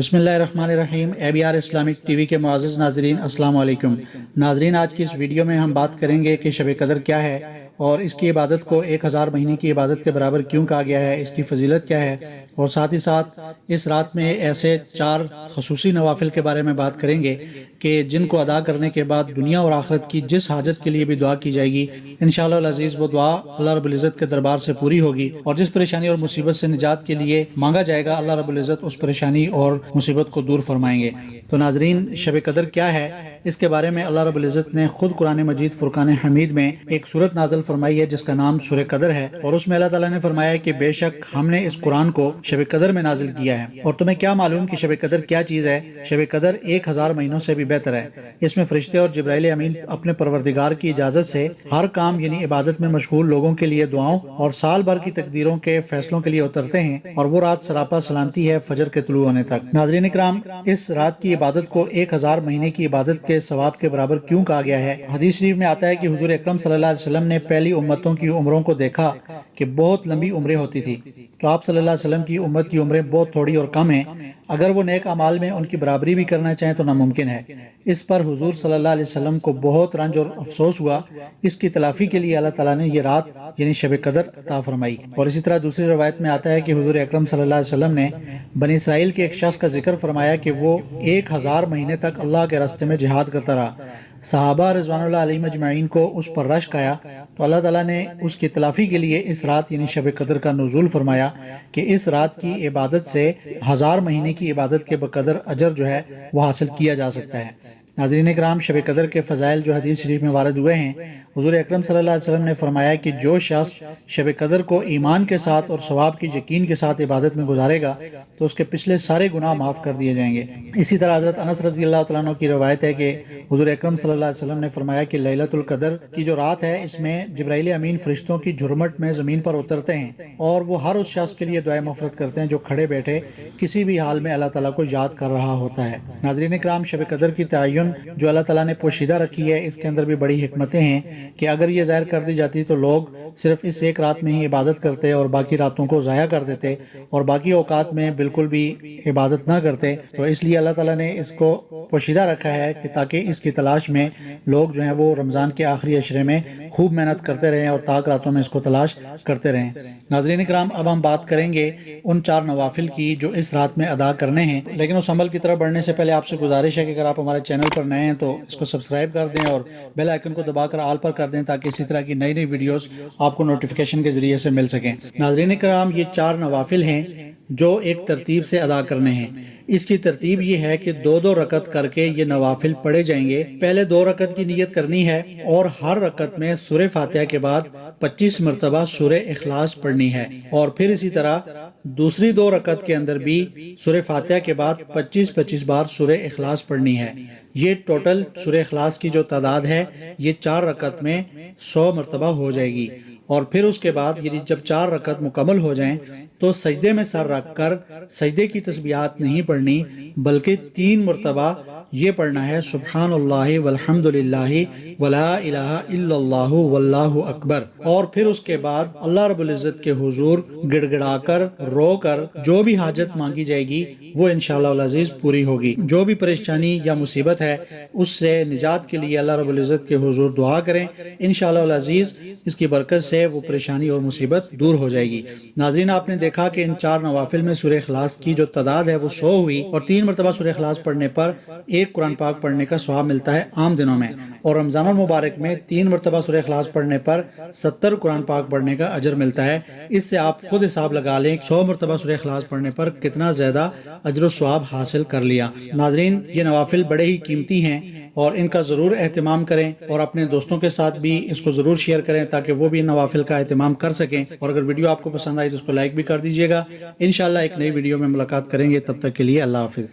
बिस्मिल्लाहिर्रहमानिर्रहीम। ABR Islamic TV के मुअज़्ज़ज़ नाज़रीन, अस्सलाम वालेकुम। नाज़रीन, आज की इस वीडियो में हम बात करेंगे कि शब कदर क्या है और इसकी इबादत को 1000 महीने की इबादत के बराबर क्यों कहा गया है, इसकी फजीलत क्या है, और साथ ही साथ इस रात में ऐसे 4 खसूसी नवाफिल के बारे में बात करेंगे कि जिनको अदा करने के बाद दुनिया और आखिरत की जिस हाजत के लिए भी दुआ की जाएगी, इंशाअल्लाह अज़ीज़ वो दुआ अल्लाह रब्बुल इज़्ज़त के दरबार से पूरी होगी, और जिस परेशानी और मुसीबत से निजात के लिए मांगा जाएगा, अल्लाह रब्बुल इज़्ज़त उस परेशानी और मुसीबत को दूर फरमाएंगे। तो नाजरीन, शब कदर क्या है, इसके बारे में अल्लाह रब्बुल इज़्ज़त ने खुद कुरान मजीद फुरकान हमीद में एक सूरत नाज़िल फरमाई है जिसका नाम सूरह कदर है, और उसमें अल्लाह ताला ने फरमाया कि बेशक हमने इस कुरान को शब कदर में नाजिल किया है। और तुम्हें क्या मालूम कि शब कदर क्या चीज़ है? शब कदर 1000 महीनों से भी बेहतर है। इसमें फरिश्ते और जिब्राइल अमीन अपने परवरदिगार की इजाज़त से हर काम यानी इबादत में मशगूल लोगों के लिए दुआओं और साल भर की तकदीरों के फैसलों के लिए उतरते हैं, और वो रात सरापा सलामती है फजर के तुलू होने तक। नाज़रीन इकराम, इस रात की इबादत को 1000 महीने की इबादत के सवाब के बराबर क्यों कहा गया है? हदीस शरीफ में आता है कि हुजूर अकरम सल्लल्लाहु अलैहि वसल्लम ने पहली उम्मतों की उम्रों को देखा कि बहुत लंबी उम्रें होती थी, तो आप सल्लल्लाहु अलैहि वसल्लम की उम्मत की उम्रें बहुत थोड़ी और कम हैं। अगर वो नेक अमाल में उनकी बराबरी भी करना चाहें तो नामुमकिन है। इस पर हुजूर सल्लल्लाहु अलैहि वसल्लम को बहुत रंज और अफसोस हुआ। इसकी तलाफी के लिए अल्लाह ताला ने ये रात यानी शब कदर अता फरमाई। और इसी तरह दूसरी रवायत में आता है कि हुजूर अकरम सल्लल्लाहु अलैहि वसल्लम ने बनी इसराइल के एक शख्स का जिक्र फरमाया कि वो 1000 महीने तक अल्लाह के रास्ते में जिहाद करता रहा। सहाबा रिज़वानुल्लाह अलैहिम अजमईन को उस पर रश्क आया, तो अल्लाह ताला ने उसकी तलाफी के लिए इस रात यानी शब कदर का नुज़ूल फरमाया कि इस रात की इबादत से 1000 महीने की इबादत के बकदर अजर जो है वो हासिल किया जा सकता है। नाज़रीन कराम, शब कदर के फ़ज़ाइल जो हदीस शरीफ में वारद हुए हैं, हुज़ूर अकरम सल्लल्लाहु अलैहि वसल्लम ने फरमाया कि जो शख्स शब कदर को ईमान के साथ और सवाब की यकीन के साथ इबादत में गुजारेगा तो उसके पिछले सारे गुनाह माफ़ कर दिए जाएंगे। इसी तरह हज़रत अनस रज़ी अल्लाह तआला अन्हु की रवायत है कि हुज़ूर अकरम सल्लल्लाहु अलैहि वसल्लम ने फरमाया कि लैलतुल कदर की जो रात है, इसमें जिब्राइल अमीन फरिश्तों की झुरमट में ज़मीन पर उतरते हैं, और वो हर उस शख्स के लिए दुआए मग़फ़िरत करते हैं जो खड़े बैठे किसी भी हाल में अल्लाह ताला को याद कर रहा होता है। नाज़रीन कराम, शब कदर की तयन जो अल्लाह ताला ने पोशीदा रखी है, इसके अंदर भी बड़ी हिकमतें हैं कि अगर ये ज़ाहिर कर दी जाती तो लोग सिर्फ इस एक रात में ही इबादत करते और बाकी रातों को ज़ाया कर देते और बाकी औकात में बिल्कुल भी इबादत ना करते। तो इसलिए अल्लाह ताला ने इसको पोशीदा रखा है कि ताकि इसकी तलाश में लोग जो हैं वो रमज़ान के आखिरी अशरे में खूब मेहनत करते रहें और ताक रातों में इसको तलाश करते रहें। नाज़रीन कराम, अब हम बात करेंगे उन 4 नवाफिल की जो इस रात में अदा करने हैं, लेकिन उस अमल की तरफ बढ़ने से पहले आपसे गुजारिश है कि अगर आप हमारे चैनल पर नए हैं तो इसको सब्सक्राइब कर दें और बेल आइकन को दबाकर आल पर कर दें ताकि इसी तरह की नई नई वीडियोस आपको नोटिफिकेशन के जरिए से मिल सकें। नाज़रीन कराम, ये 4 नवाफिल हैं जो एक तरतीब से अदा करने हैं। इसकी तरतीब ये है कि 2-2 रकत करके ये नवाफिल पढ़े जाएंगे। पहले 2 रकत की नियत करनी है और हर रकत में सूरह फातिहा के बाद 25 मरतबा सूरह इखलास पढ़नी है, और फिर इसी तरह दूसरी 2 रकत के अंदर भी सूरह फातिहा के बाद 25-25 बार सूरह इखलास पढ़नी है। ये टोटल सूरह इखलास की जो तादाद है ये 4 रकत में 100 मरतबा हो जाएगी। और फिर उसके बाद यदि जब 4 रकत मुकम्मल हो जाएं तो सजदे में सर रख कर सजदे की तस्बीहात नहीं पढ़नी, बल्कि 3 मरतबा ये पढ़ना है सुब्हानल्लाहि वल्हम्दुलिल्लाहि वला इलाहा इल्लल्लाहु वल्लाहु अकबर। और फिर उसके बाद अल्लाह रब्बुल इज़्ज़त के हुजूर गिड़गिड़ाकर रोकर जो भी हाजत मांगी जाएगी वो इंशाअल्लाह अल अज़ीज़ पूरी होगी। जो भी परेशानी या मुसीबत है उससे निजात के लिए अल्लाह रब्बुल इज़्ज़त के हुजूर दुआ करें, इंशाअल्लाह अल अज़ीज़ इसकी बरकत से वो परेशानी और मुसीबत दूर हो जाएगी। नाज़रीन, आपने देखा कि इन 4 नवाफिल में सूरह इखलास की जो तादाद है वो 100 हुई, और 3 मरतबा सूरह इखलास पढ़ने पर एक कुरान पाक पढ़ने का सवाब मिलता है आम दिनों में, और रमज़ानुल मुबारक में 3 मरतबा सूरह इखलास पढ़ने पर 70 कुरान पाक पढ़ने का अजर मिलता है। इससे आप खुद हिसाब लगा लें 100 मरतबा सूरह इखलास पढ़ने पर कितना ज़्यादा अजर सवाब हासिल कर लिया। नाज़रीन, ये नवाफिल बड़े ही कीमती हैं और इनका ज़रूर एहतमाम करें और अपने दोस्तों के साथ भी इसको ज़रूर शेयर करें ताकि वो भी नवाफिल का एहतमाम कर सकें। और अगर वीडियो आपको पसंद आई तो उसको लाइक भी कर दीजिएगा। इंशाअल्लाह एक नई वीडियो में मुलाकात करेंगे, तब तक के लिए अल्लाह हाफिज़।